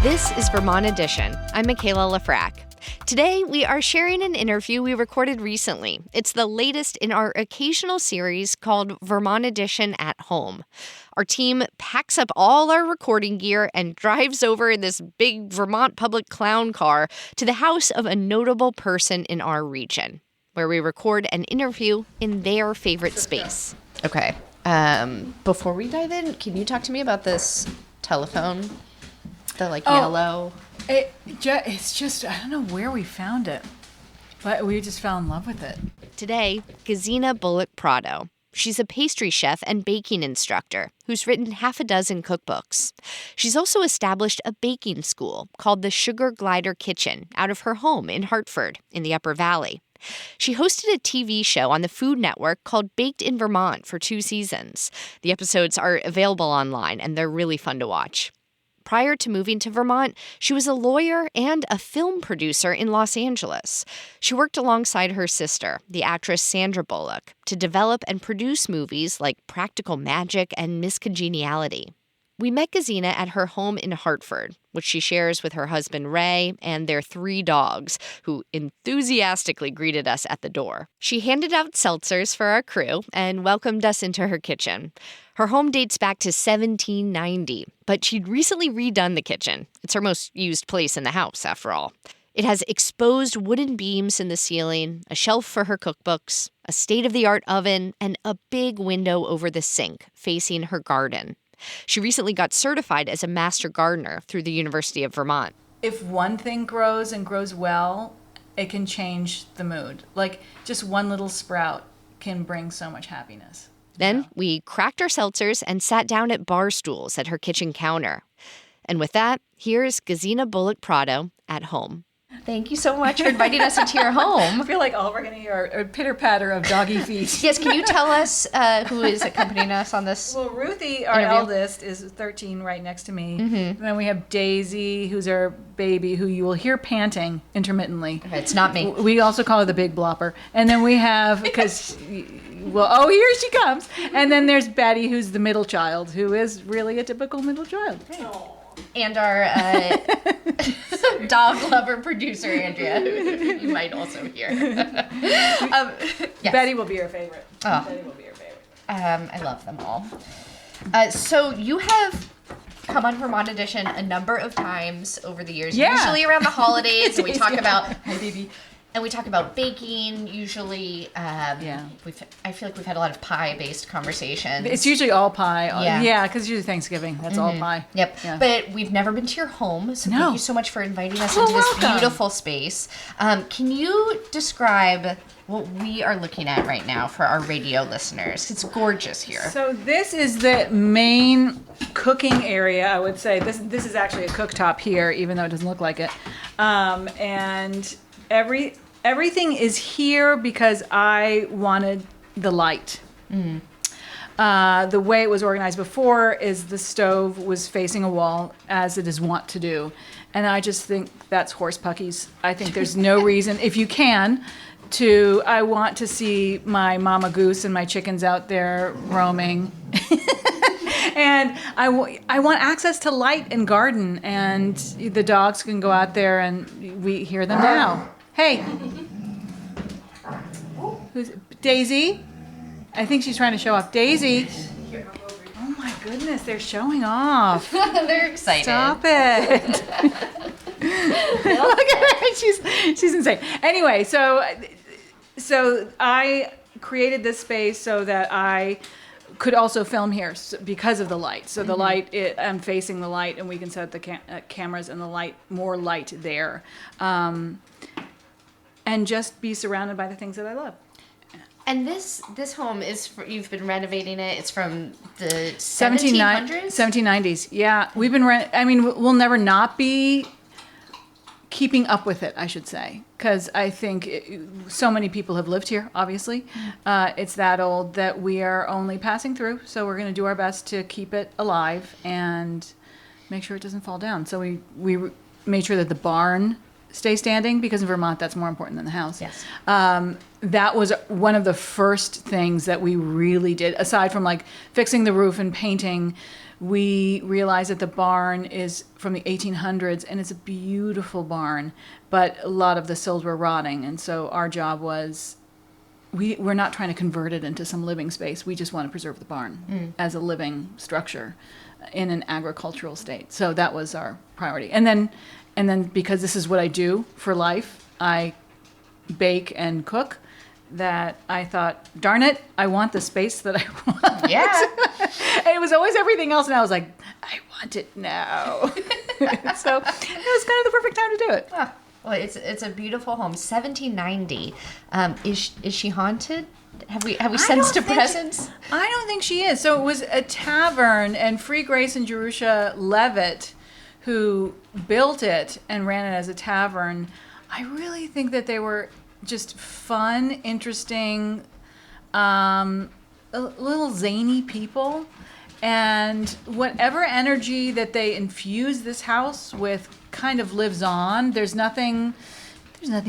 This is Vermont Edition. I'm Michaela Lafrac. Today, we are sharing an interview we recorded recently. It's the latest in our occasional series called Vermont Edition at Home. Our team packs up all our recording gear and drives over in this big Vermont public clown car to the house of a notable person in our region, where we record an interview in their favorite space. Okay. Before we dive in, can you talk to me about this telephone? The yellow. It's just, I don't know where we found it, but we just fell in love with it. Today, Gesine Bullock-Prado. She's a pastry chef and baking instructor who's written half a dozen cookbooks. She's also established a baking school called the Sugar Glider Kitchen out of her home in Hartford in the Upper Valley. She hosted a TV show on the Food Network called Baked in Vermont for 2 seasons. The episodes are available online, and they're really fun to watch. Prior to moving to Vermont, she was a lawyer and a film producer in Los Angeles. She worked alongside her sister, the actress Sandra Bullock, to develop and produce movies like Practical Magic and Miss Congeniality. We met Gesine at her home in Hartford, which she shares with her husband Ray and their 3 dogs, who enthusiastically greeted us at the door. She handed out seltzers for our crew and welcomed us into her kitchen. Her home dates back to 1790, but she'd recently redone the kitchen. It's her most used place in the house, after all. It has exposed wooden beams in the ceiling, a shelf for her cookbooks, a state-of-the-art oven, and a big window over the sink facing her garden. She recently got certified as a master gardener through the University of Vermont. If one thing grows and grows well, it can change the mood. Like, just one little sprout can bring so much happiness. Then we cracked our seltzers and sat down at bar stools at her kitchen counter. And with that, here's Gesine Bullock-Prado at home. Thank you so much for inviting us into your home. I feel like all we're going to hear are a pitter-patter of doggy feet. Yes, can you tell us who is accompanying us on this? Well, Ruthie, our eldest, is 13 right next to me. Mm-hmm. And then we have Daisy, who's our baby, who you will hear panting intermittently. Okay, it's not me. We also call her the big blopper. And then we have, because, well, here she comes. And then there's Betty, who's the middle child, who is really a typical middle child. Hey. And our dog lover producer, Andrea, who you might also hear. Yes. Betty will be your favorite. Oh. Betty will be your favorite. I love them all. So you have come on Vermont Edition a number of times over the years, usually around the holidays, and we talk about, hi baby, and we talk about baking, usually. I feel like we've had a lot of pie-based conversations. It's usually all pie. Yeah, because it's usually Thanksgiving. That's all pie. Yep. Yeah. But we've never been to your home, so thank you so much for inviting us into this beautiful space. Can you describe what we are looking at right now for our radio listeners? It's gorgeous here. So this is the main cooking area, I would say. This is actually a cooktop here, even though it doesn't look like it. And everything is here because I wanted the light. Mm. The way it was organized before is the stove was facing a wall, as it is wont to do. And I just think that's horse puckies. I think there's no reason, if you can, I want to see my mama goose and my chickens out there roaming. And I want access to light and garden, and the dogs can go out there, and we hear them now. Hey. Who's Daisy? I think she's trying to show off. Daisy. Oh my goodness, they're showing off. They're excited. Stop it. Look at her. She's insane. Anyway, so I created this space so that I could also film here because of the light. So the light, I'm facing the light, and we can set the cameras and the light, more light there. And just be surrounded by the things that I love. And this home is, you've been renovating it, it's from the 1700s? 1790s, yeah. We've been, we'll never not be keeping up with it, I should say. Because I think so many people have lived here, obviously. It's that old that we are only passing through. So we're going to do our best to keep it alive and make sure it doesn't fall down. So we made sure that the barn stay standing, because in Vermont that's more important than the house. Yes. That was one of the first things that we really did, aside from like fixing the roof and painting. We realized that the barn is from the 1800s, and it's a beautiful barn, but a lot of the sills were rotting, and so our job was, we're not trying to convert it into some living space. We just want to preserve the barn as a living structure in an agricultural state. So that was our priority. And then because this is what I do for life, I bake and cook, that I thought, darn it, I want the space that I want. Yeah. And it was always everything else, and I was like, I want it now. So it was kind of the perfect time to do it. Ah, well, it's a beautiful home. 1790. Is she haunted? Have we sensed a presence? I don't think she is. So it was a tavern, and Free Grace and Jerusha Levitt, who built it and ran it as a tavern. I really think that they were just fun, interesting, a little zany people. And whatever energy that they infuse this house with kind of lives on. There's nothing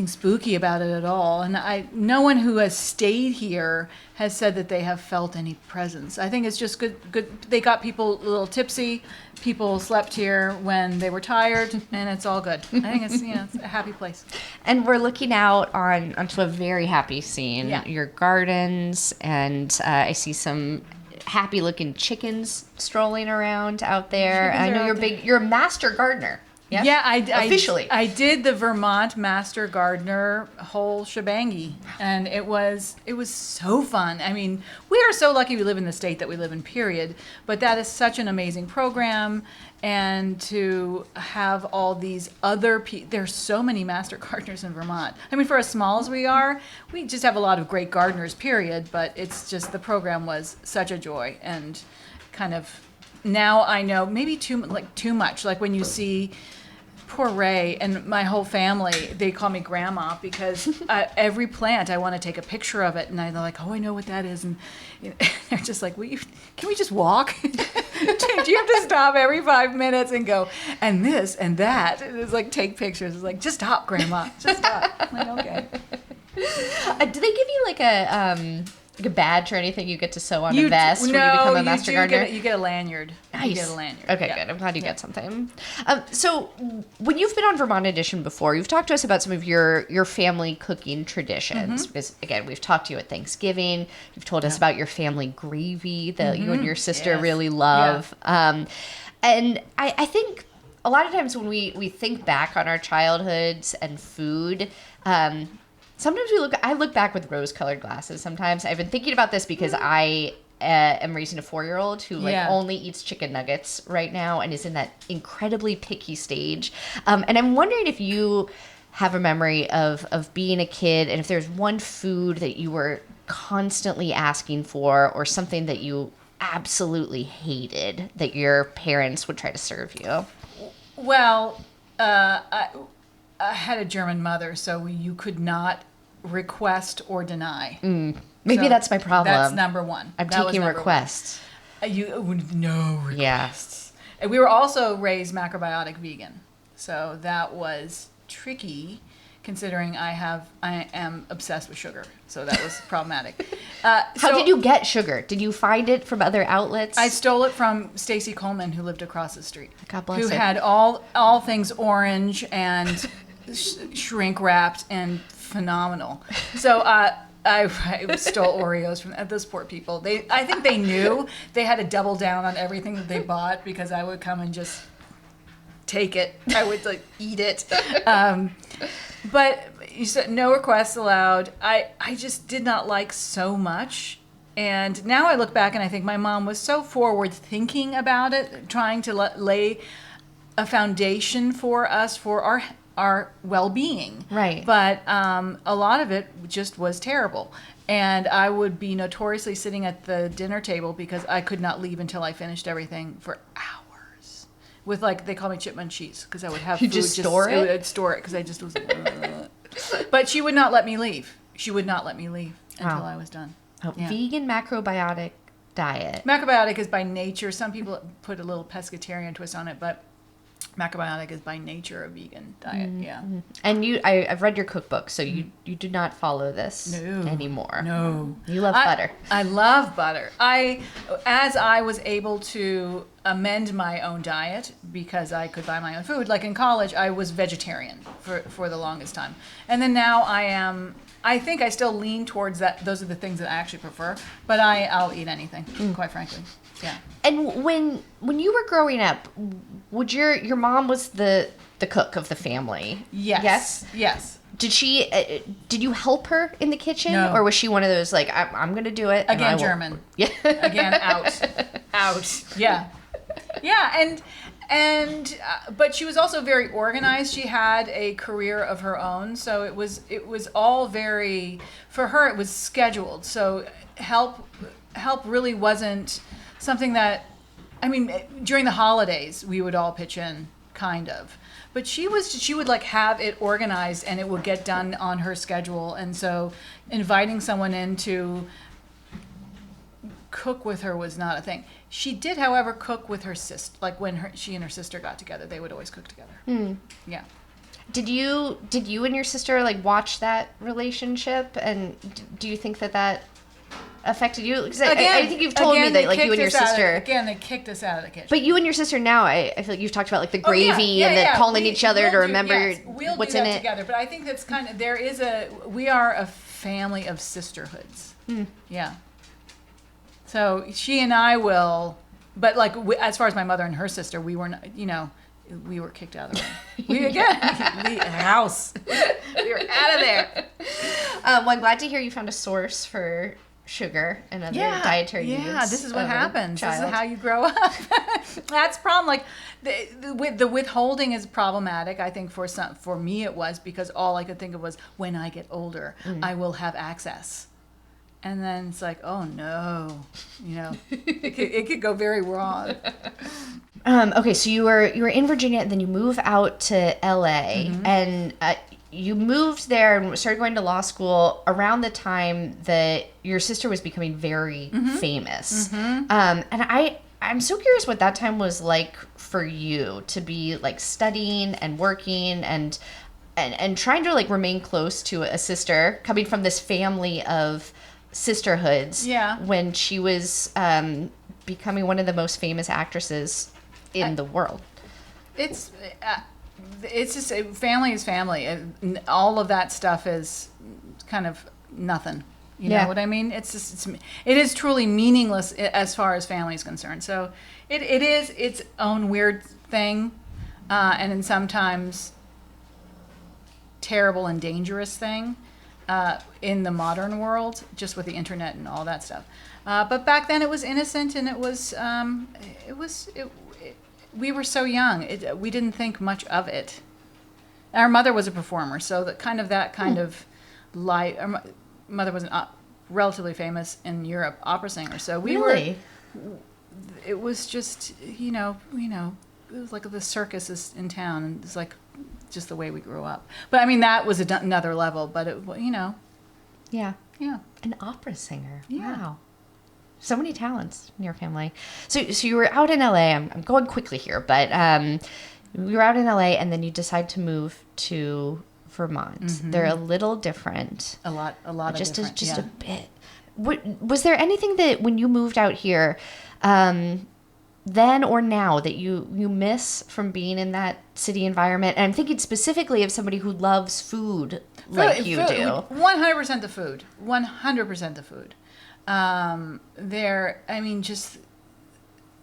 spooky about it at all. And no one who has stayed here has said that they have felt any presence. I think it's just good. They got people a little tipsy. People slept here when they were tired, and it's all good. I think it's it's a happy place. And we're looking out onto a very happy scene. Yeah. Your gardens, and I see some happy-looking chickens strolling around out there. I know you're a master gardener. Yes? Yeah, Officially. I did the Vermont Master Gardener whole shebangy, and it was so fun. I mean, we are so lucky we live in the state that we live in, period. But that is such an amazing program, and to have all these other people. There's so many master gardeners in Vermont. I mean, for as small as we are, we just have a lot of great gardeners, period. But it's just, the program was such a joy, and kind of now I know maybe too much. Like when you see poor Ray and my whole family, they call me grandma, because every plant I want to take a picture of it, and they're like, oh, I know what that is, and they're just like, can we just walk? Do you have to stop every 5 minutes and go, and this and that? It's like, take pictures. It's like, just stop, grandma, just stop. I'm like, okay. Do they give you like a badge or anything you get to sew on a vest when you become a master gardener? You get a lanyard. Nice. You get a lanyard. Okay, good. I'm glad you get something. So when you've been on Vermont Edition before, you've talked to us about some of your family cooking traditions. Because, again, we've talked to you at Thanksgiving. You've told us about your family gravy that you and your sister really love. Yeah. And I think a lot of times when we think back on our childhoods and food, sometimes I look back with rose-colored glasses sometimes. I've been thinking about this because I am raising a 4-year-old who only eats chicken nuggets right now and is in that incredibly picky stage. And I'm wondering if you have a memory of being a kid, and if there's one food that you were constantly asking for, or something that you absolutely hated that your parents would try to serve you. Well, I had a German mother, so you could not request or deny. Maybe So that's my problem. That's number one. I'm That was taking number requests. one. No requests. Yeah. And we were also raised macrobiotic vegan, so that was tricky, considering I am obsessed with sugar, so that was problematic. How did you get sugar? Did you find it from other outlets? I stole it from Stacy Coleman, who lived across the street. God bless who her. had all things orange and shrink wrapped and phenomenal. So I stole Oreos from those poor people. I think they knew they had to double down on everything that they bought, because I would come and just take it. I would eat it. But you said no requests allowed. I just did not like so much. And now I look back and I think my mom was so forward thinking about it, trying to lay a foundation for us for our well-being. Right. But a lot of it just was terrible. And I would be notoriously sitting at the dinner table because I could not leave until I finished everything for hours. With they call me chip munchies, because I would have You food. just store it? I'd store it because I just was. But she would not let me leave. She would not let me leave until I was done. Oh, Yeah. Vegan macrobiotic diet. Macrobiotic is by nature. Some people put a little pescatarian twist on it, but macrobiotic is by nature a vegan diet. Yeah. And I've read your cookbook, so you do not follow this anymore. No. You love butter. I love butter. As I was able to amend my own diet because I could buy my own food, like in college, I was vegetarian for the longest time. And then now I think I still lean towards that. Those are the things that I actually prefer, but I'll eat anything, quite frankly. Yeah. And when you were growing up, would your mom was the cook of the family? Yes. Yes. Did you help her in the kitchen? No. Or was she one of those, like, I'm going to do it? Again, German. Yeah. Again, out. Yeah. Yeah. But she was also very organized. She had a career of her own. So it was all very, for her, it was scheduled. So help really wasn't something that, I mean, during the holidays, we would all pitch in, kind of. But she would like have it organized and it would get done on her schedule. And so inviting someone in to cook with her was not a thing. She did, however, cook with her sister. Like when she and her sister got together, they would always cook together. Yeah. Did you and your sister like watch that relationship? And do you think that affected you? Because I think you've told me that like you and your sister. They kicked us out of the kitchen. But you and your sister now, I feel like you've talked about like the gravy and then calling each other to remember what's in it. Together. But I think that's kind of, we are a family of sisterhoods. Yeah. So she and I will, but like as far as my mother and her sister, we were not, we were kicked out of the room. We house. We were out of there. Well, I'm glad to hear you found a source for sugar and other dietary needs. Yeah, this is what happens. This is how you grow up. That's the problem. Like the withholding is problematic. I think for me it was because all I could think of was when I get older, I will have access. And then it's like, oh no, it could go very wrong. Okay, so you were in Virginia, and then you move out to LA, and you moved there and started going to law school around the time that your sister was becoming very famous. And I'm so curious what that time was like for you to be like studying and working and trying to like remain close to a sister coming from this family of sisterhoods. Yeah. When she was becoming one of the most famous actresses in the world. It's just family is family. All of that stuff is kind of nothing. You know what I mean? It is truly meaningless as far as family is concerned. So it is its own weird thing, and then sometimes terrible and dangerous thing in the modern world, just with the internet and all that stuff. But back then it was innocent, and we were so young. We didn't think much of it. Our mother was a performer, so that kind of light. Our mother was a relatively famous in Europe opera singer. So we were. It was just it was like the circus is in town, and it's like just the way we grew up. But I mean that was another level. But Yeah. An opera singer. Yeah. Wow. So many talents in your family. So you were out in LA. I'm going quickly here, but you were out in LA, and then you decide to move to Vermont. They're a little different. A lot just different. Just a bit. Was there anything that when you moved out here, then or now, that you miss from being in that city environment? And I'm thinking specifically of somebody who loves food like you do. 100% the food. 100% the food. Just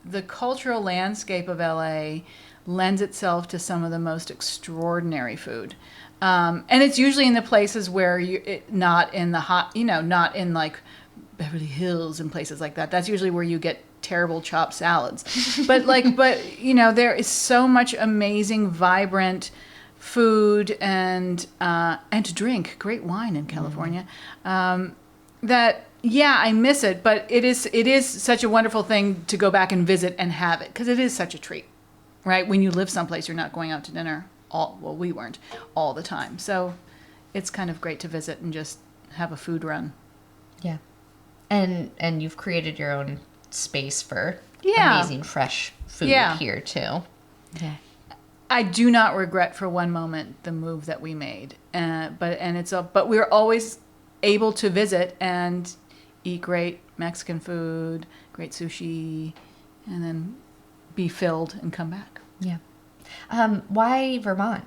the cultural landscape of LA lends itself to some of the most extraordinary food. And it's usually in the places where not in the hot, not in like Beverly Hills and places like that. That's usually where you get terrible chopped salads. But there is so much amazing, vibrant food and to drink, great wine in California, that I miss it, but it is such a wonderful thing to go back and visit and have it, because it is such a treat, right? When you live someplace, you're not going out to dinner we weren't all the time, so it's kind of great to visit and just have a food run. Yeah, and you've created your own space for amazing fresh food here too. Yeah. I do not regret for one moment the move that we made. But we were always able to visit and eat great Mexican food, great sushi, and then be filled and come back. Yeah. Why Vermont?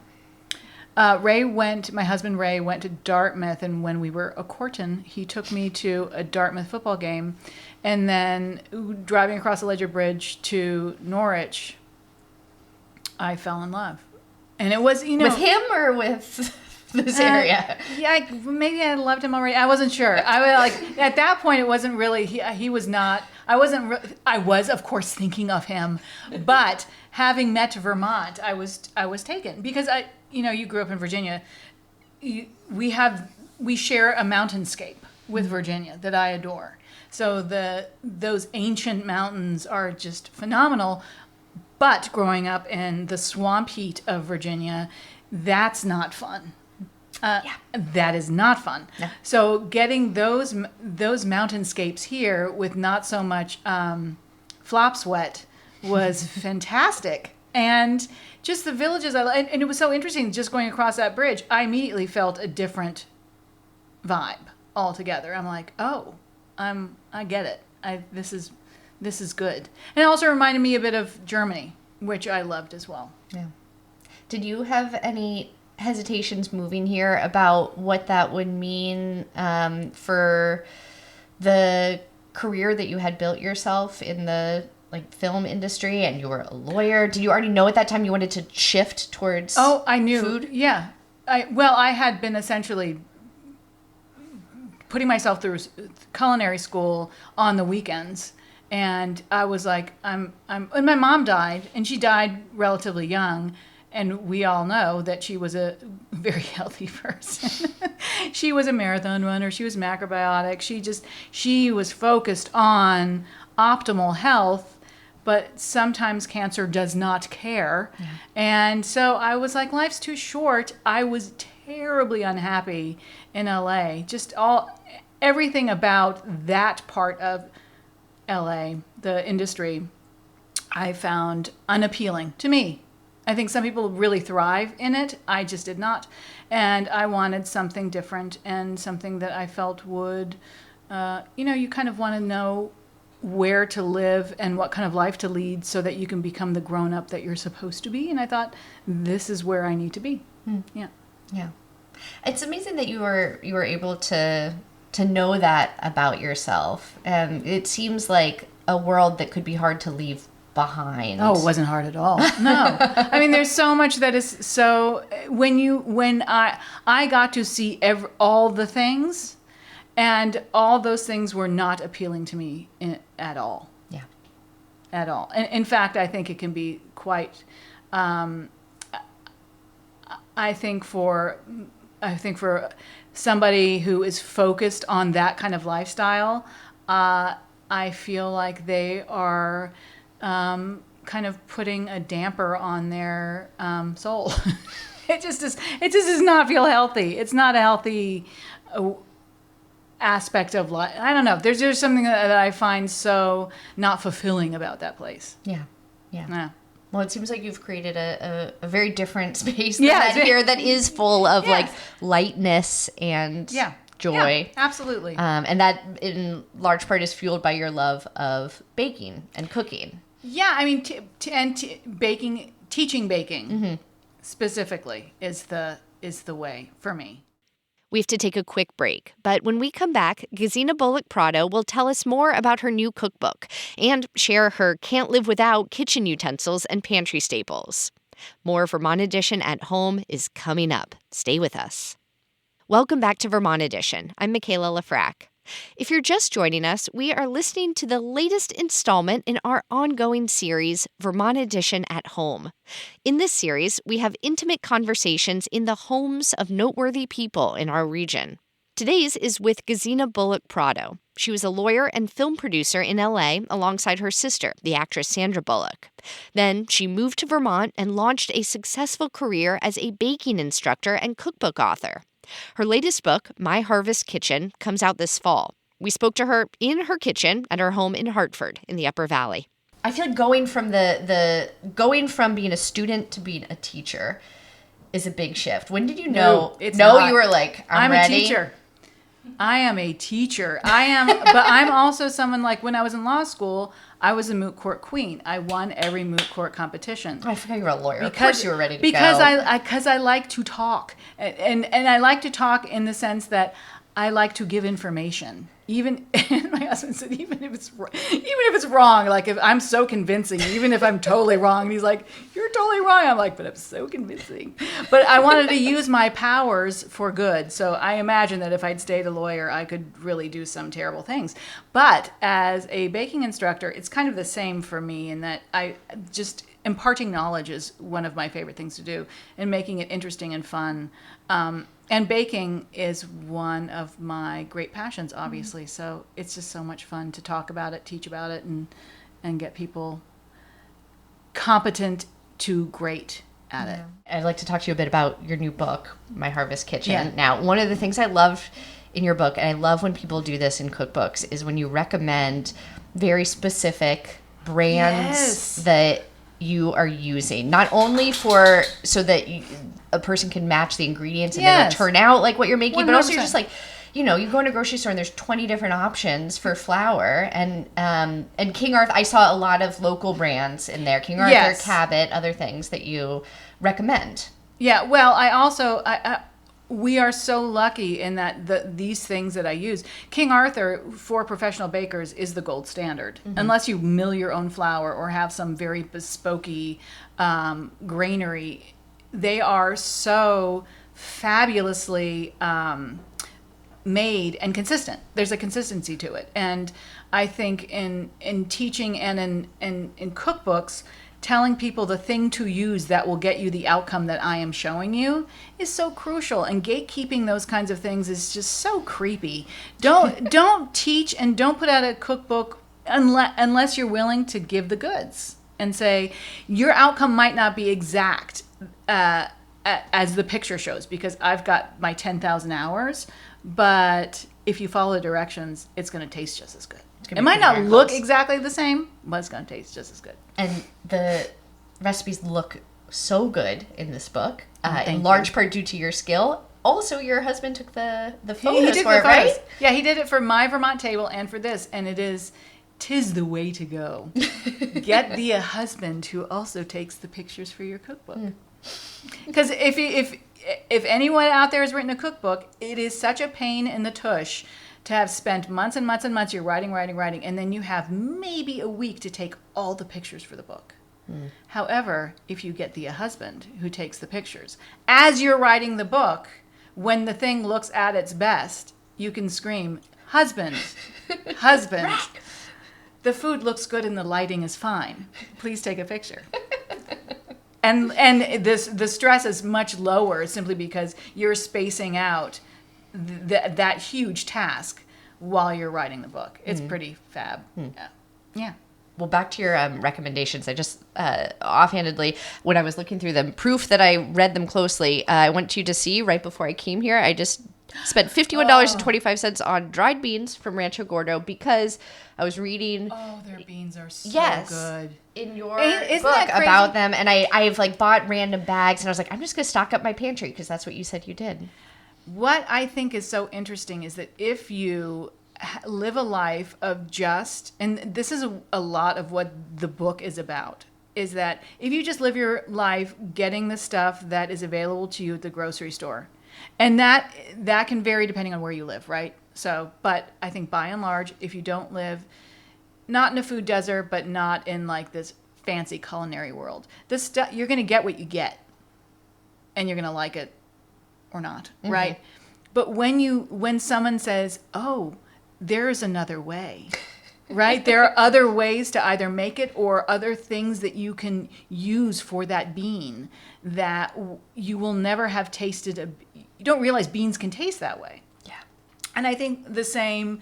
My husband Ray went to Dartmouth, and when we were a courtin, he took me to a Dartmouth football game, and then driving across the Ledger Bridge to Norwich, I fell in love. And it was, with him or with this area? Yeah, maybe I loved him already. I wasn't sure. I was like, at that point, it wasn't really. He was not. I wasn't. I was, of course, thinking of him, but having met Vermont, I was taken because you grew up in Virginia. We share a mountainscape with Virginia that I adore. So those ancient mountains are just phenomenal. But growing up in the swamp heat of Virginia, that's not fun. That is not fun. No. So getting those mountainscapes here with not so much flop sweat was fantastic. And just the villages, and it was so interesting just going across that bridge. I immediately felt a different vibe altogether. I'm like, I get it. This is good. And it also reminded me a bit of Germany, which I loved as well. Yeah. Did you have any hesitations moving here about what that would mean for the career that you had built yourself in the film industry, and you were a lawyer? Did you already know at that time you wanted to shift towards I knew food? Yeah. I had been essentially putting myself through culinary school on the weekends, and I was like, and my mom died, and she died relatively young. And we all know that she was a very healthy person. She was a marathon runner. She was macrobiotic. She was focused on optimal health, but sometimes cancer does not care. Yeah. And so I was like, life's too short. I was terribly unhappy in LA. Everything about that part of LA, the industry, I found unappealing to me. I think some people really thrive in it. I just did not. And I wanted something different and something that I felt would, you kind of want to know where to live and what kind of life to lead so that you can become the grown-up that you're supposed to be. And I thought, this is where I need to be. Yeah. Yeah. It's amazing that you were able to know that about yourself. It seems like a world that could be hard to leave behind. Oh, it wasn't hard at all. No. I mean, there's so much that is so when I got to see all the things, and all those things were not appealing to me at all. Yeah. At all. And in fact, I think it can be quite I think for somebody who is focused on that kind of lifestyle, I feel like they are kind of putting a damper on their soul. It just does not feel healthy. It's not a healthy aspect of life. I don't know. There's just something that I find so not fulfilling about that place. Yeah. Yeah. Well, it seems like you've created a very different space than that here that is full of lightness and joy. Yeah, absolutely. And that in large part is fueled by your love of baking and cooking. Yeah, I mean, baking, teaching baking specifically is the way for me. We have to take a quick break, but when we come back, Gesine Bullock-Prado will tell us more about her new cookbook and share her can't live without kitchen utensils and pantry staples. More Vermont Edition at Home is coming up. Stay with us. Welcome back to Vermont Edition. I'm Michaela Lafrac. If you're just joining us, we are listening to the latest installment in our ongoing series, Vermont Edition at Home. In this series, we have intimate conversations in the homes of noteworthy people in our region. Today's is with Gesine Bullock-Prado. She was a lawyer and film producer in LA alongside her sister, the actress Sandra Bullock. Then she moved to Vermont and launched a successful career as a baking instructor and cookbook author. Her latest book, My Harvest Kitchen, comes out this fall. We spoke to her in her kitchen at her home in Hartford in the Upper Valley. I feel like going from going from being a student to being a teacher is a big shift. When did you know? No, it's not. You were like, I'm ready. A teacher. I am a teacher. But I'm also someone like when I was in law school, I was a moot court queen. I won every moot court competition. I forgot you were a lawyer. Of course you were ready to go. Because I like to talk. And I like to talk in the sense that I like to give information. Even my husband said, even if it's wrong, like if I'm so convincing, even if I'm totally wrong, and he's like, you're totally wrong. I'm like, but I'm so convincing. But I wanted to use my powers for good. So I imagine that if I'd stayed a lawyer, I could really do some terrible things. But as a baking instructor, it's kind of the same for me in that I just imparting knowledge is one of my favorite things to do, and making it interesting and fun. And baking is one of my great passions, obviously. So it's just so much fun to talk about it, teach about it, and get people competent to great at it. I'd like to talk to you a bit about your new book, My Harvest Kitchen. Yeah. Now, one of the things I love in your book, and I love when people do this in cookbooks, is when you recommend very specific brands that you are using, not only so that a person can match the ingredients and it'll turn out like what you're making, 100%. But also you're just like, you go in a grocery store and there's 20 different options for flour, and King Arthur, I saw a lot of local brands in there, King Arthur, Cabot, other things that you recommend. Yeah, well, I also, we are so lucky in that these things that I use, King Arthur for professional bakers is the gold standard. Mm-hmm. Unless you mill your own flour or have some very bespokey granary, they are so fabulously made and consistent. There's a consistency to it. And I think in teaching and in cookbooks, telling people the thing to use that will get you the outcome that I am showing you is so crucial. And gatekeeping those kinds of things is just so creepy. Don't teach and don't put out a cookbook unless you're willing to give the goods and say your outcome might not be exact as the picture shows, because I've got my 10,000 hours, but if you follow the directions, it's going to taste just as good. It might not look exactly the same, but it's going to taste just as good. And the recipes look so good in this book, in large part due to your skill. Also, your husband took the photos for it, right? Yeah, he did it for my Vermont table and for this, and tis the way to go. Get the husband who also takes the pictures for your cookbook. Because if anyone out there has written a cookbook, it is such a pain in the tush to have spent months and months and months, you're writing, and then you have maybe a week to take all the pictures for the book. However, if you get the husband who takes the pictures, as you're writing the book, when the thing looks at its best, you can scream, husband, husband, the food looks good and the lighting is fine. Please take a picture. And the stress is much lower simply because you're spacing out that huge task while you're writing the book. It's pretty fab. Yeah. Well, back to your recommendations. I just offhandedly, when I was looking through them, proof that I read them closely, I went to see right before I came here. I just spent $51.25 on dried beans from Rancho Gordo because I was reading. Oh, their beans are so good. In your book about them, and I've like bought random bags, and I was like, I'm just gonna stock up my pantry because that's what you said you did. What I think is so interesting is that if you live a life of and this is a lot of what the book is about, is that if you just live your life getting the stuff that is available to you at the grocery store, and that can vary depending on where you live, right? So, but I think by and large, if you don't live not in a food desert, but not in like this fancy culinary world, this stuff, you're going to get what you get, and you're going to like it or not, right? But when someone says, "Oh, there's another way," right? There are other ways to either make it or other things that you can use for that bean that you will never have tasted. You don't realize beans can taste that way. Yeah. And I think the same.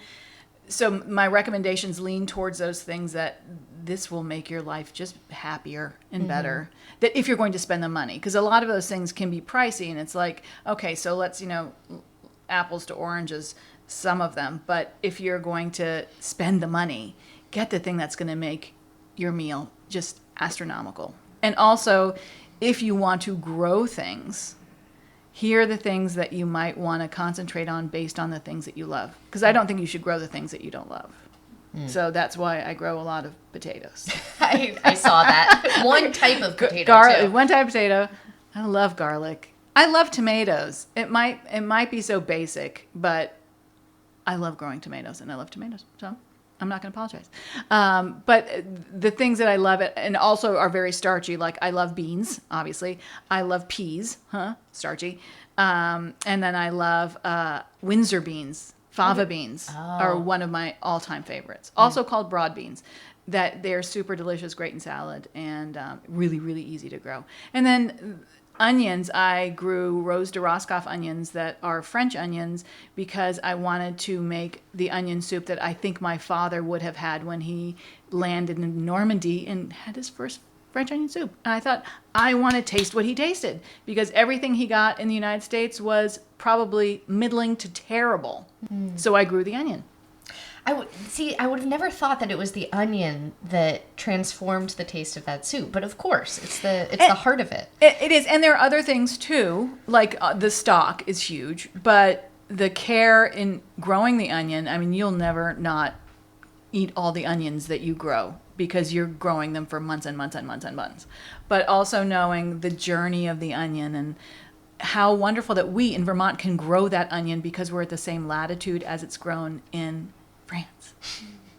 So my recommendations lean towards those things that this will make your life just happier and better. That if you're going to spend the money, because a lot of those things can be pricey, and it's like, okay, so let's, apples to oranges, some of them. But if you're going to spend the money, get the thing that's going to make your meal just astronomical. And also, if you want to grow things, here are the things that you might want to concentrate on based on the things that you love. Because I don't think you should grow the things that you don't love. So that's why I grow a lot of potatoes. I saw that. One type of potato, too. One type of potato. I love garlic. I love tomatoes. It might be so basic, but I love growing tomatoes, and I love tomatoes. So I'm not going to apologize. But the things that I love and also are very starchy, like I love beans, obviously. I love peas, starchy. And then I love Windsor beans. Fava beans are one of my all-time favorites. Also called broad beans. That they're super delicious, great in salad, and really, really easy to grow. And then onions, I grew Rose de Roscoff onions that are French onions because I wanted to make the onion soup that I think my father would have had when he landed in Normandy and had his first French onion soup. And I thought, I want to taste what he tasted because everything he got in the United States was probably middling to terrible. So I grew the onion. I would have never thought that it was the onion that transformed the taste of that soup, but of course, it's the heart of it. It is, and there are other things too, like the stock is huge, but the care in growing the onion, I mean, you'll never not eat all the onions that you grow because you're growing them for months and months and months and months. But also knowing the journey of the onion and how wonderful that we in Vermont can grow that onion because we're at the same latitude as it's grown in France.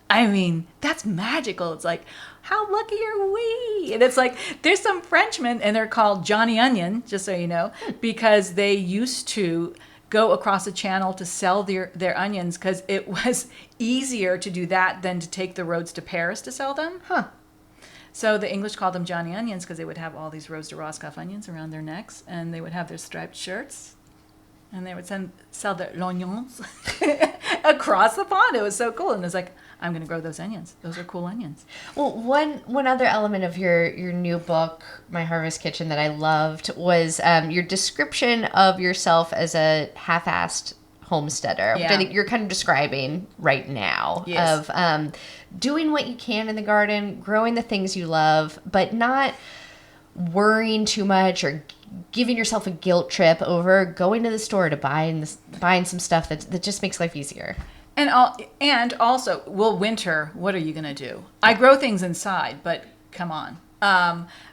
I mean, that's magical. It's like, how lucky are we? And it's like, there's some Frenchmen, and they're called Johnny Onion, just so you know, because they used to go across the channel to sell their onions because it was easier to do that than to take the roads to Paris to sell them. So the English called them Johnny Onions because they would have all these Rose de Roscoff onions around their necks, and they would have their striped shirts, and they would sell their l'oignons across the pond. It was so cool. And it's like, I'm going to grow those onions. Those are cool onions. Well, one other element of your new book, My Harvest Kitchen, that I loved was your description of yourself as a half-assed homesteader, which I think you're kind of describing right now. Yes. Of doing what you can in the garden, growing the things you love, but not worrying too much or giving yourself a guilt trip over going to the store to buying some stuff that just makes life easier. And also, winter, what are you going to do? I grow things inside, but come on.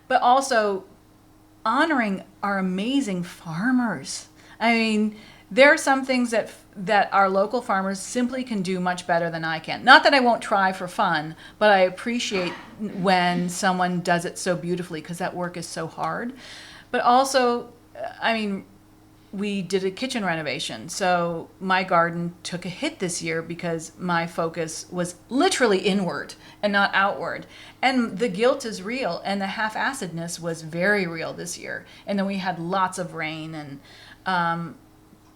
But also honoring our amazing farmers. I mean, there are some things that our local farmers simply can do much better than I can. Not that I won't try for fun, but I appreciate when someone does it so beautifully because that work is so hard. But also, I mean, we did a kitchen renovation. So my garden took a hit this year because my focus was literally inward and not outward. And the guilt is real, and the half-acidness was very real this year. And then we had lots of rain, and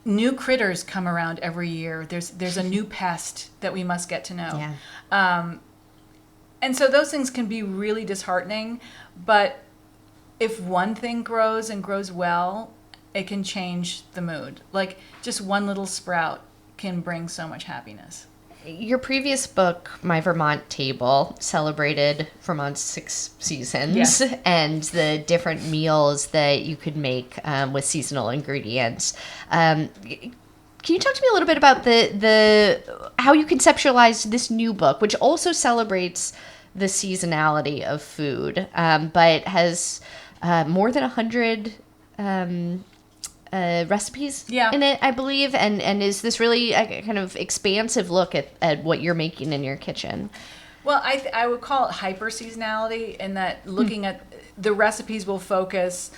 new critters come around every year. There's a new pest that we must get to know. Yeah. And so those things can be really disheartening, but if one thing grows and grows well, it can change the mood. Like just one little sprout can bring so much happiness. Your previous book, My Vermont Table, celebrated Vermont's 6 seasons and the different meals that you could make with seasonal ingredients. Can you talk to me a little bit about the how you conceptualized this new book, which also celebrates the seasonality of food, but has more than 100 recipes in it, I believe, and is this really a kind of expansive look at what you're making in your kitchen? Well, I would call it hyper seasonality, in that looking at the recipes will focus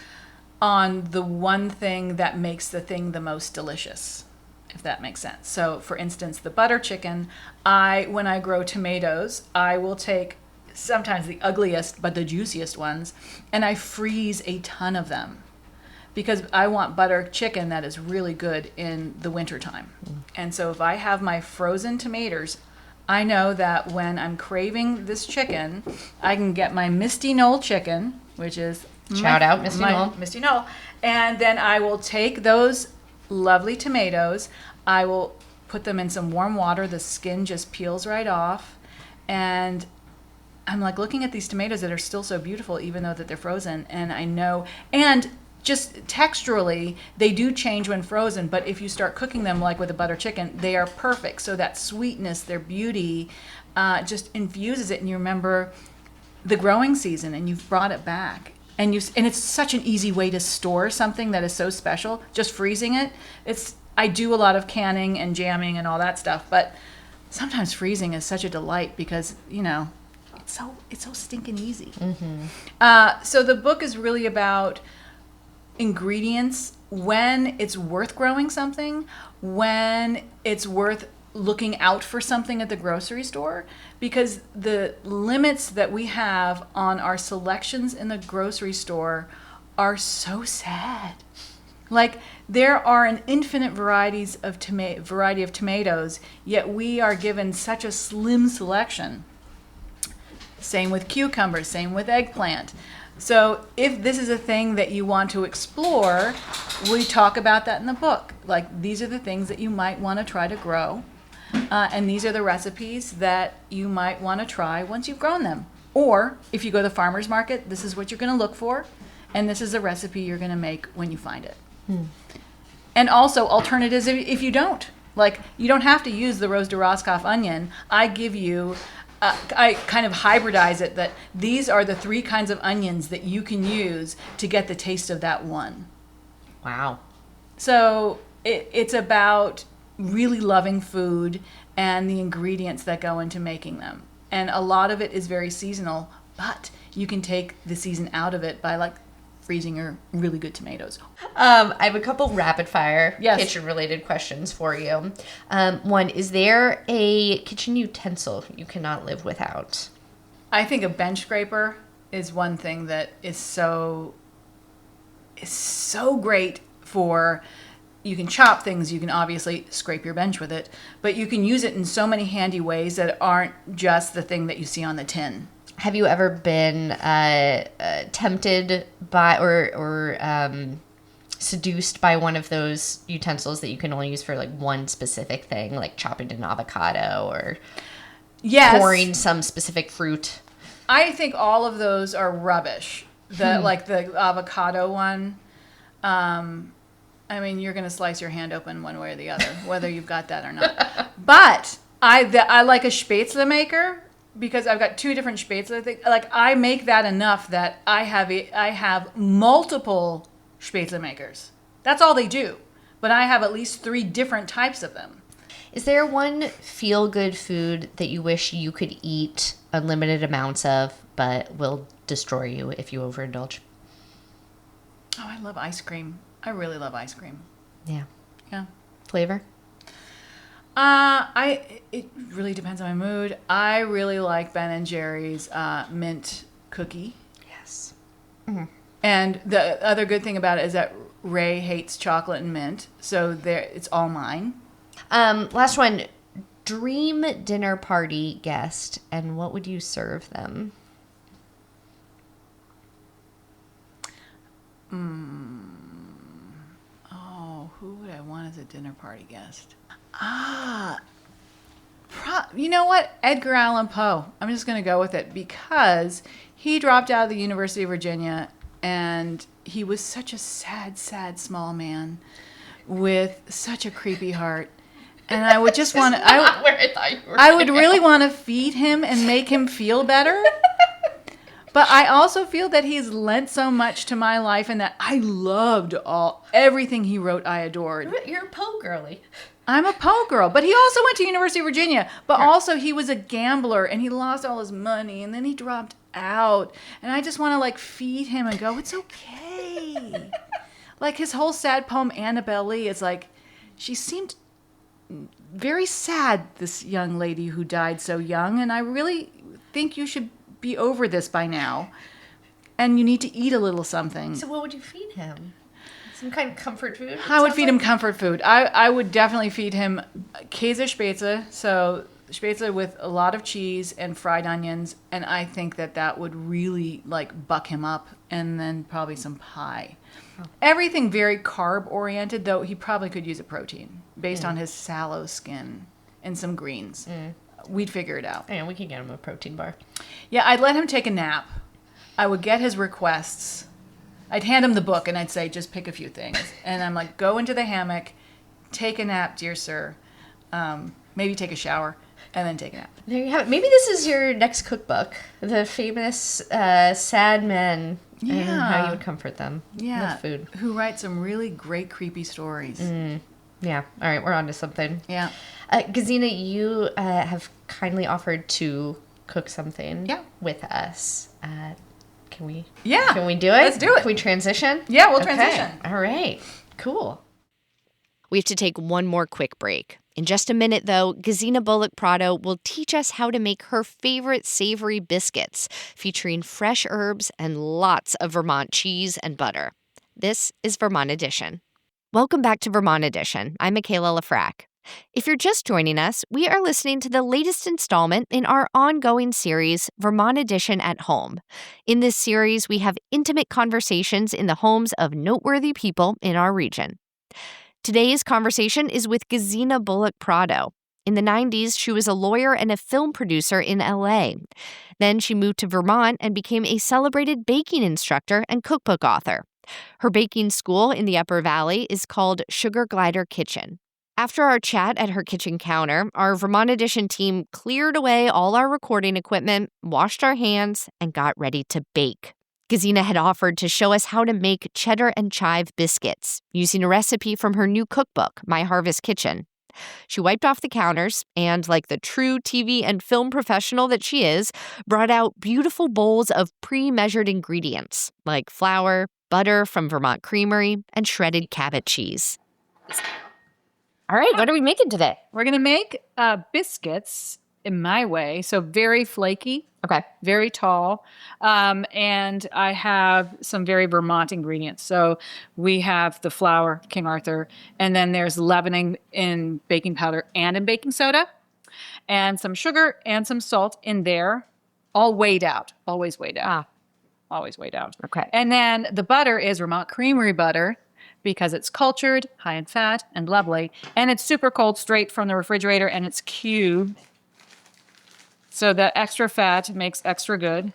on the one thing that makes the thing the most delicious, if that makes sense. So, for instance, the butter chicken, when I grow tomatoes, I will take sometimes the ugliest but the juiciest ones, and I freeze a ton of them because I want butter chicken that is really good in the wintertime. And so if I have my frozen tomatoes, I know that when I'm craving this chicken, I can get my Misty Knoll chicken, which is shout out Misty Knoll. Misty Knoll. And then I will take those lovely tomatoes, I will put them in some warm water, the skin just peels right off, and I'm like looking at these tomatoes that are still so beautiful, even though that they're frozen. And I know, and just texturally, they do change when frozen. But if you start cooking them like with a butter chicken, they are perfect. So that sweetness, their beauty, just infuses it. And you remember the growing season, and you've brought it back. And it's such an easy way to store something that is so special. Just freezing it. I do a lot of canning and jamming and all that stuff, but sometimes freezing is such a delight because, it's so stinking easy. So the book is really about ingredients, when it's worth growing something, when it's worth looking out for something at the grocery store, because the limits that we have on our selections in the grocery store are so sad. Like, there are an infinite variety of tomatoes, yet we are given such a slim selection. Same with cucumbers, same with eggplant. So if this is a thing that you want to explore, we talk about that in the book. Like, these are the things that you might want to try to grow. And these are the recipes that you might want to try once you've grown them. Or if you go to the farmer's market, this is what you're going to look for. And this is the recipe you're going to make when you find it. And also alternatives if you don't. Like, you don't have to use the Rose de Roscoff onion. I give you... I kind of hybridize it that these are the 3 kinds of onions that you can use to get the taste of that one. Wow. So it's about really loving food and the ingredients that go into making them. And a lot of it is very seasonal, but you can take the season out of it by like freezing your really good tomatoes. I have a couple rapid fire Yes. kitchen related questions for you. One, is there a kitchen utensil you cannot live without? I think a bench scraper is one thing that is so great for, you can chop things, you can obviously scrape your bench with it, but you can use it in so many handy ways that aren't just the thing that you see on the tin. Have you ever been tempted by or seduced by one of those utensils that you can only use for like one specific thing, like chopping an avocado or pouring some specific fruit? I think all of those are rubbish. Like the avocado one. I mean, you're going to slice your hand open one way or the other, whether you've got that or not. But I like a spätzle maker, because I've got 2 different spätzle. Like, I make that enough that I have multiple spätzle makers. That's all they do. But I have at least 3 different types of them. Is there one feel-good food that you wish you could eat unlimited amounts of, but will destroy you if you overindulge? Oh, I love ice cream. I really love ice cream. Yeah. Yeah. Flavor? It really depends on my mood. I really like Ben & Jerry's mint cookie. Yes. And the other good thing about it is that Ray hates chocolate and mint, so it's all mine. Last one. Dream dinner party guest, and what would you serve them? Oh, who would I want as a dinner party guest? You know what? Edgar Allan Poe. I'm just going to go with it because he dropped out of the University of Virginia, and he was such a sad, sad small man with such a creepy heart. And I would just want to... I would really want to feed him and make him feel better. But I also feel that he's lent so much to my life, and that I loved everything he wrote. I adored. You're a Poe girly. I'm a Poe girl, but he also went to University of Virginia. But also he was a gambler, and he lost all his money, and then he dropped out. And I just want to like feed him and go, it's okay. Like his whole sad poem, Annabelle Lee, is like, she seemed very sad, this young lady who died so young, and I really think you should be over this by now, and you need to eat a little something. So what would you feed him? Some kind of comfort food? I would feed him comfort food. I would definitely feed him Käsespätzle, so spätzle with a lot of cheese and fried onions, and I think that would really like buck him up, and then probably some pie. Everything very carb oriented, though he probably could use a protein based on his sallow skin and some greens. we'd figure it out. And we can get him a protein bar. Yeah, I'd let him take a nap. I would get his requests. I'd hand him the book and I'd say, just pick a few things. And I'm like, go into the hammock, take a nap, dear sir. Maybe take a shower and then take a nap. There you have it. Maybe this is your next cookbook. The famous sad men and how you would comfort them with food. Who write some really great, creepy stories. Yeah. All right. We're on to something. Yeah. Gesine, you have kindly offered to cook something with us. Can we? Yeah. Can we do it? Let's do it. Can we transition? Yeah, we'll transition. All right. Cool. We have to take one more quick break. In just a minute, though, Gesine Bullock-Prado will teach us how to make her favorite savory biscuits, featuring fresh herbs and lots of Vermont cheese and butter. This is Vermont Edition. Welcome back to Vermont Edition. I'm Michaela Lafrac. If you're just joining us, we are listening to the latest installment in our ongoing series, Vermont Edition at Home. In this series, we have intimate conversations in the homes of noteworthy people in our region. Today's conversation is with Gesine Bullock-Prado. In the 90s, she was a lawyer and a film producer in LA. Then she moved to Vermont and became a celebrated baking instructor and cookbook author. Her baking school in the Upper Valley is called Sugar Glider Kitchen. After our chat at her kitchen counter, our Vermont Edition team cleared away all our recording equipment, washed our hands, and got ready to bake. Gesine had offered to show us how to make cheddar and chive biscuits using a recipe from her new cookbook, My Harvest Kitchen. She wiped off the counters and, like the true TV and film professional that she is, brought out beautiful bowls of pre-measured ingredients like flour, butter from Vermont Creamery, and shredded Cabot cheese. All right, what are we making today? We're going to make biscuits in my way. So very flaky. Okay. Very tall. And I have some very Vermont ingredients. So we have the flour, King Arthur, and then there's leavening in baking powder and in baking soda, and some sugar and some salt in there, all weighed out, always weighed out. Always weighed out. Okay. And then the butter is Vermont Creamery butter, because it's cultured, high in fat, and lovely. And it's super cold straight from the refrigerator, and it's cubed. So the extra fat makes extra good.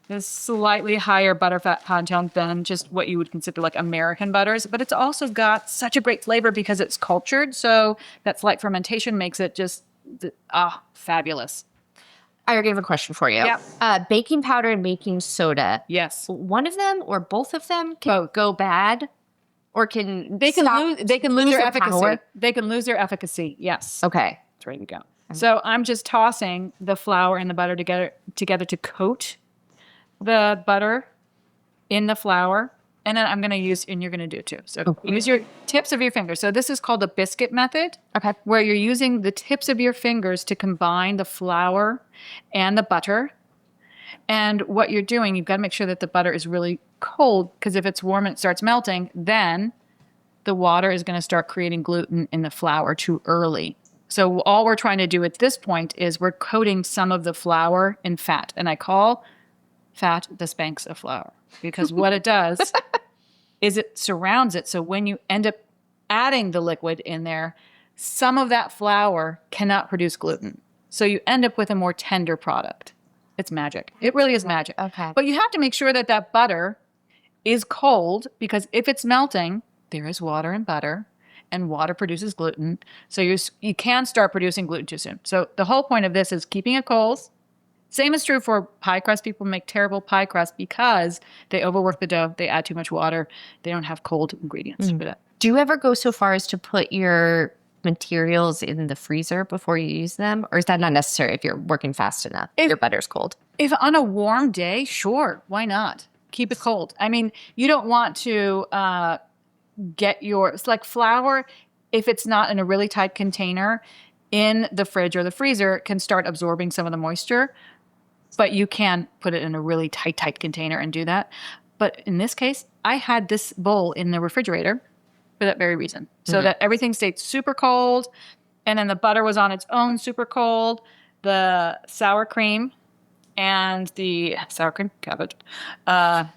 There's slightly higher butter fat content than just what you would consider like American butters, but it's also got such a great flavor because it's cultured. So that slight fermentation makes it just, fabulous. I already have a question for you. Yeah. Baking powder and baking soda. Yes. One of them or both of them can go bad, or can They can lose their efficacy. Power? They can lose their efficacy. Yes. Okay. It's ready to go. So I'm just tossing the flour and the butter together to coat the butter in the flour. And then I'm going to use, and you're going to do it too. So use your tips of your fingers. So this is called the biscuit method. Okay. Where you're using the tips of your fingers to combine the flour and the butter. And what you're doing, you've got to make sure that the butter is really cold, because if it's warm and it starts melting, then the water is going to start creating gluten in the flour too early. So all we're trying to do at this point is we're coating some of the flour in fat. And I call fat the Spanx of flour, because what it does is it surrounds it. So when you end up adding the liquid in there, some of that flour cannot produce gluten. So you end up with a more tender product. It's magic. It really is magic. Okay. But you have to make sure that that butter is cold, because if it's melting, there is water in butter, and water produces gluten. So you can start producing gluten too soon. So the whole point of this is keeping it cold. Same is true for pie crust. People make terrible pie crust because they overwork the dough. They add too much water. They don't have cold ingredients for that. Do you ever go so far as to put your materials in the freezer before you use them? Or is that not necessary if you're working fast enough? If your butter's cold. If on a warm day, sure. Why not? Keep it cold. I mean, you don't want to it's like flour, if it's not in a really tight container in the fridge or the freezer, can start absorbing some of the moisture. But you can put it in a really tight container and do that. But in this case, I had this bowl in the refrigerator for that very reason. So that everything stayed super cold. And then the butter was on its own super cold. The sour cream and the sour cream cabbage. Come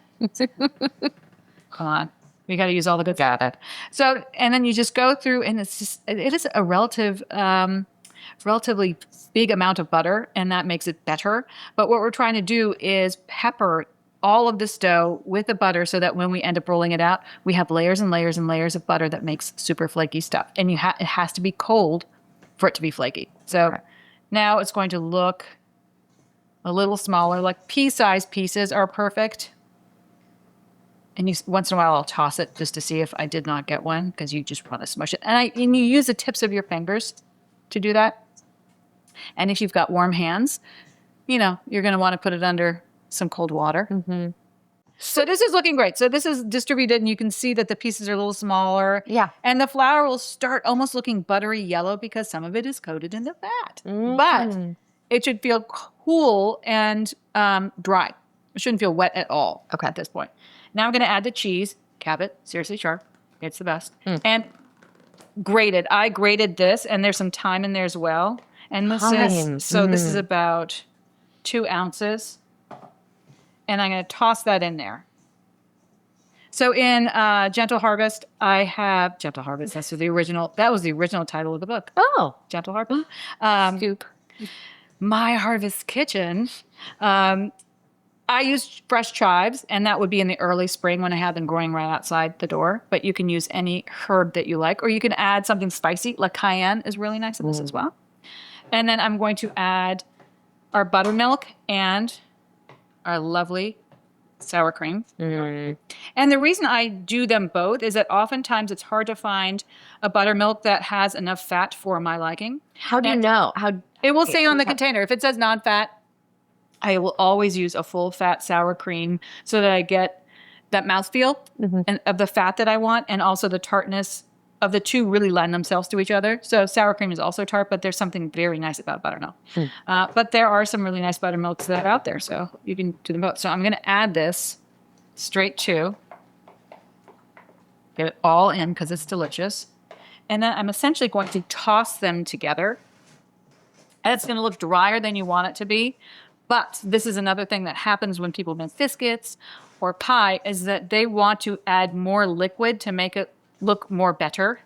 on. We got to use all the good stuff. Got it. So, and then you just go through, and it is a relative relatively big amount of butter, and that makes it better. But what we're trying to do is pepper all of this dough with the butter so that when we end up rolling it out, we have layers and layers and layers of butter that makes super flaky stuff. And it has to be cold for it to be flaky. So now it's going to look a little smaller, like pea-sized pieces are perfect. And once in a while, I'll toss it just to see if I did not get one, because you just want to smush it. And you use the tips of your fingers to do that. And if you've got warm hands, you're going to want to put it under some cold water. Mm-hmm. So this is looking great. So this is distributed, and you can see that the pieces are a little smaller. Yeah. And the flour will start almost looking buttery yellow because some of it is coated in the fat. But it should feel cool and dry. It shouldn't feel wet at all at this point. Now I'm going to add the cheese. Cabot, seriously sharp. It's the best. And grated. I grated this, and there's some thyme in there as well. And this is about 2 ounces. And I'm going to toss that in there. So in Gentle Harvest, I have Gentle Harvest. That was the original title of the book. Oh, Gentle Harvest. Scoop. My Harvest Kitchen. I used fresh chives, and that would be in the early spring when I had them growing right outside the door. But you can use any herb that you like, or you can add something spicy, like cayenne is really nice in this as well. And then I'm going to add our buttermilk and our lovely sour cream. And the reason I do them both is that oftentimes it's hard to find a buttermilk that has enough fat for my liking. How do you know? It will say on the container. If it says non-fat, I will always use a full-fat sour cream so that I get that mouthfeel and of the fat that I want, and also the tartness of the two really lend themselves to each other. So sour cream is also tart, but there's something very nice about buttermilk. But there are some really nice buttermilks that are out there, so you can do them both. So I'm going to add this straight to, get it all in because it's delicious. And then I'm essentially going to toss them together. And it's going to look drier than you want it to be. But this is another thing that happens when people make biscuits or pie, is that they want to add more liquid to make it look more better.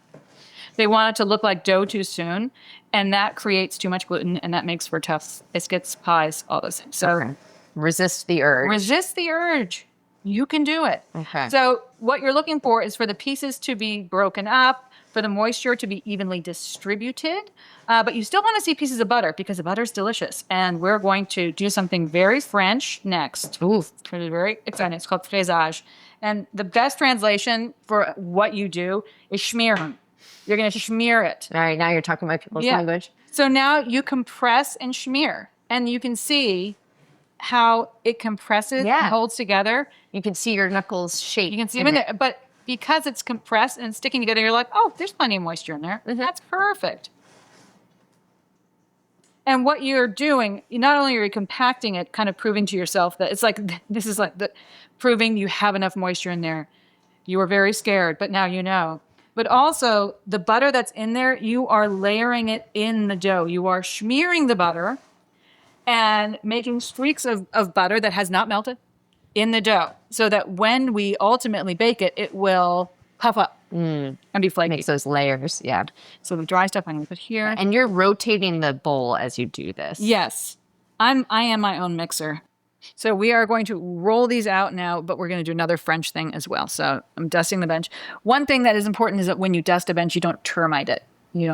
They want it to look like dough too soon, and that creates too much gluten, and that makes for tough biscuits, pies, all those things. So resist the urge. Resist the urge. You can do it. Okay. So what you're looking for is for the pieces to be broken up, for the moisture to be evenly distributed, but you still want to see pieces of butter because the butter is delicious. And we're going to do something very French next. Ooh. It's very exciting. It's called fraisage. And the best translation for what you do is schmieren. You're going to schmear it. All right, now you're talking my people's language. So now you compress and schmear. And you can see how it compresses and holds together. You can see your knuckles shake. You can see them in there. But because it's compressed and sticking together, you're like, oh, there's plenty of moisture in there. That's perfect. And what you're doing, not only are you compacting it, kind of proving to yourself that it's like, this is like proving you have enough moisture in there. You were very scared, but now you know. But also, the butter that's in there, you are layering it in the dough. You are smearing the butter and making streaks of butter that has not melted in the dough, so that when we ultimately bake it, it will puff up and be flaky. Makes those layers, yeah. So the dry stuff I'm going to put here. And you're rotating the bowl as you do this. Yes. I am my own mixer. So we are going to roll these out now, but we're going to do another French thing as well. So I'm dusting the bench. One thing that is important is that when you dust a bench, you don't termite it. You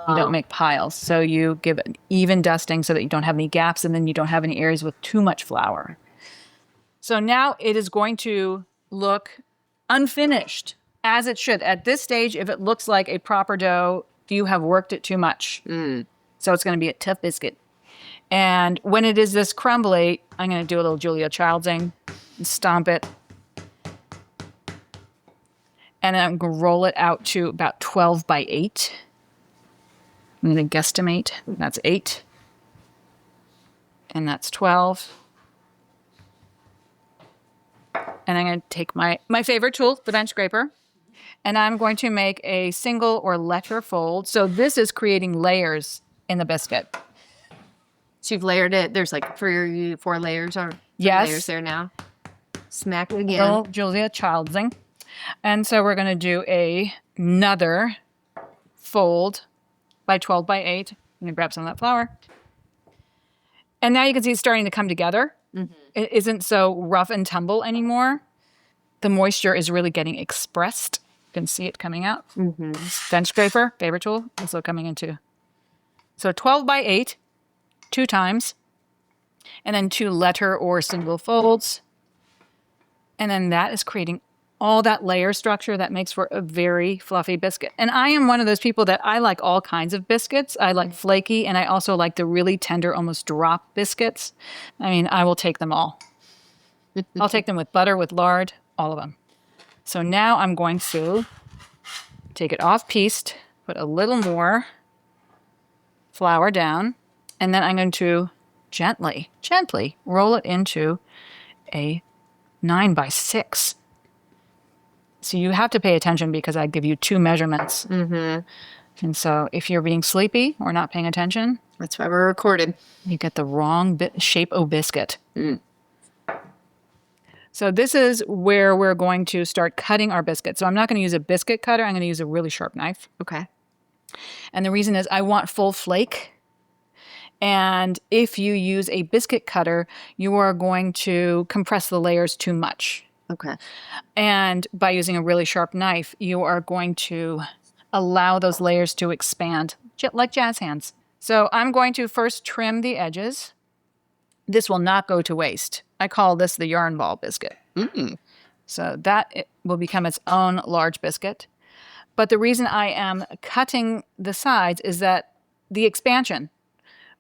don't make piles. So you give an even dusting so that you don't have any gaps, and then you don't have any areas with too much flour. So now it is going to look unfinished, as it should. At this stage, if it looks like a proper dough, you have worked it too much. So it's going to be a tough biscuit. And when it is this crumbly, I'm going to do a little Julia Childsing and stomp it. And I'm going to roll it out to about 12 by 8. I'm going to guesstimate. That's 8. And that's 12. And I'm going to take my favorite tool, the bench scraper, and I'm going to make a single or letter fold. So this is creating layers in the biscuit. So you've layered it. There's like 4 layers or layers there now. Smack it again. Oh, Julia Childsing. And so we're going to do another fold by 12 by 8. I'm going to grab some of that flour. And now you can see it's starting to come together. It isn't so rough and tumble anymore. The moisture is really getting expressed. You can see it coming out. Bench scraper, favorite tool, also coming into. So 12 by 8, 2 times. And then 2 letter or single folds. And then that is creating all that layer structure that makes for a very fluffy biscuit. And I am one of those people that I like all kinds of biscuits. I like flaky, and I also like the really tender, almost drop biscuits. I mean, I will take them all. I'll take them with butter, with lard, all of them. So now I'm going to take it off-pieced, put a little more flour down, and then I'm going to gently roll it into a 9 by 6. So you have to pay attention because I give you 2 measurements. And so if you're being sleepy or not paying attention, that's why we're recorded. You get the wrong shape of biscuit. So this is where we're going to start cutting our biscuit. So I'm not going to use a biscuit cutter. I'm going to use a really sharp knife. Okay. And the reason is I want full flake. And if you use a biscuit cutter, you are going to compress the layers too much. Okay. And by using a really sharp knife, you are going to allow those layers to expand, like jazz hands. So I'm going to first trim the edges. This will not go to waste. I call this the yarn ball biscuit. So that will become its own large biscuit. But the reason I am cutting the sides is that the expansion.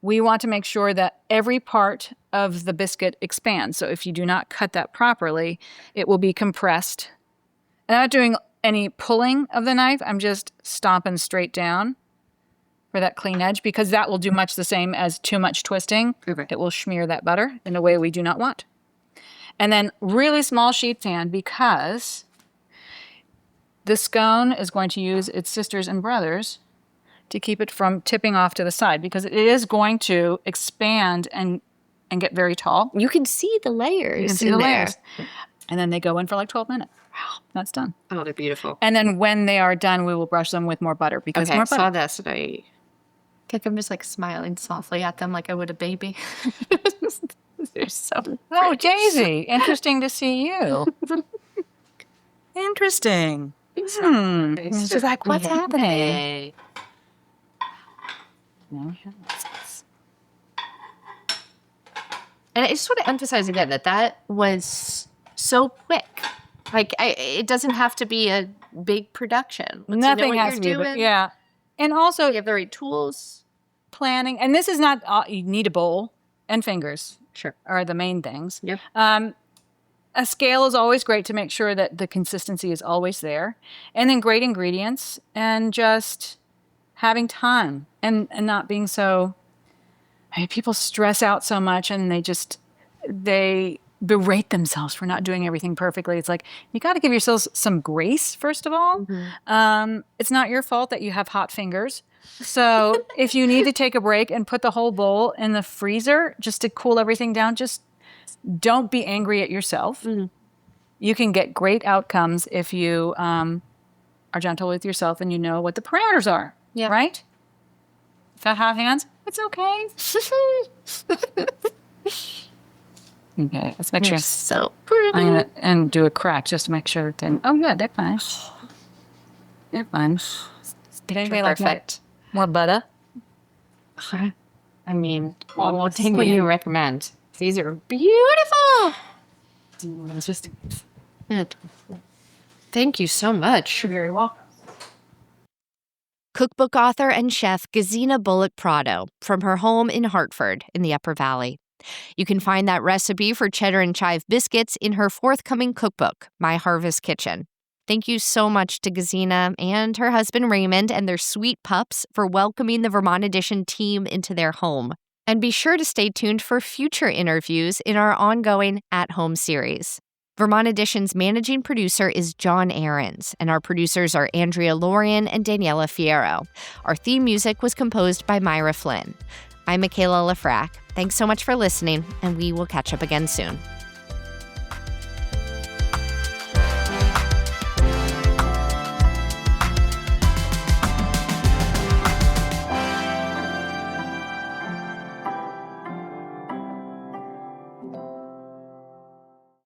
We want to make sure that every part of the biscuit expands. So if you do not cut that properly, it will be compressed. And I'm not doing any pulling of the knife. I'm just stomping straight down for that clean edge because that will do much the same as too much twisting. Okay. It will smear that butter in a way we do not want. And then really small sheep's hand because the scone is going to use its sisters and brothers to keep it from tipping off to the side because it is going to expand and get very tall. You can see the layers. You can see the layers. And then they go in for like 12 minutes. Wow, that's done. Oh, they're beautiful. And then when they are done, we will brush them with more butter because more butter. I saw this and I think I'm just like smiling softly at them like I would a baby. They're so pretty. Oh, Daisy, interesting to see you. Interesting. It's just like, what's happening? And I just want to emphasize again that was so quick. Like, it doesn't have to be a big production. Once Nothing you know what has to you're be, doing, yeah. And also, you have the right tools. Planning. And this is not, you need a bowl and fingers. Sure. Are the main things. Yep. A scale is always great to make sure that the consistency is always there. And then great ingredients and just having time and not being so, I mean, people stress out so much and they berate themselves for not doing everything perfectly. It's like, you got to give yourselves some grace, first of all. It's not your fault that you have hot fingers. So if you need to take a break and put the whole bowl in the freezer just to cool everything down, just don't be angry at yourself. You can get great outcomes if you are gentle with yourself and you know what the parameters are. Yeah. Right? If that hot hands, it's okay. Okay, let's make sure. So pretty. I'm going to and do a crack just to make sure it didn't. Oh, yeah, they're fine. They're fine. Did anybody like more butter? I mean, what thing would you recommend? These are beautiful. Just thank you so much. You're very welcome. Cookbook author and chef Gesine Bullock-Prado from her home in Hartford in the Upper Valley. You can find that recipe for cheddar and chive biscuits in her forthcoming cookbook, My Harvest Kitchen. Thank you so much to Gesine and her husband Raymond and their sweet pups for welcoming the Vermont Edition team into their home. And be sure to stay tuned for future interviews in our ongoing At Home series. Vermont Edition's managing producer is John Ahrens, and our producers are Andrea Lorian and Daniela Fierro. Our theme music was composed by Myra Flynn. I'm Michaela Lafrac. Thanks so much for listening, and we will catch up again soon.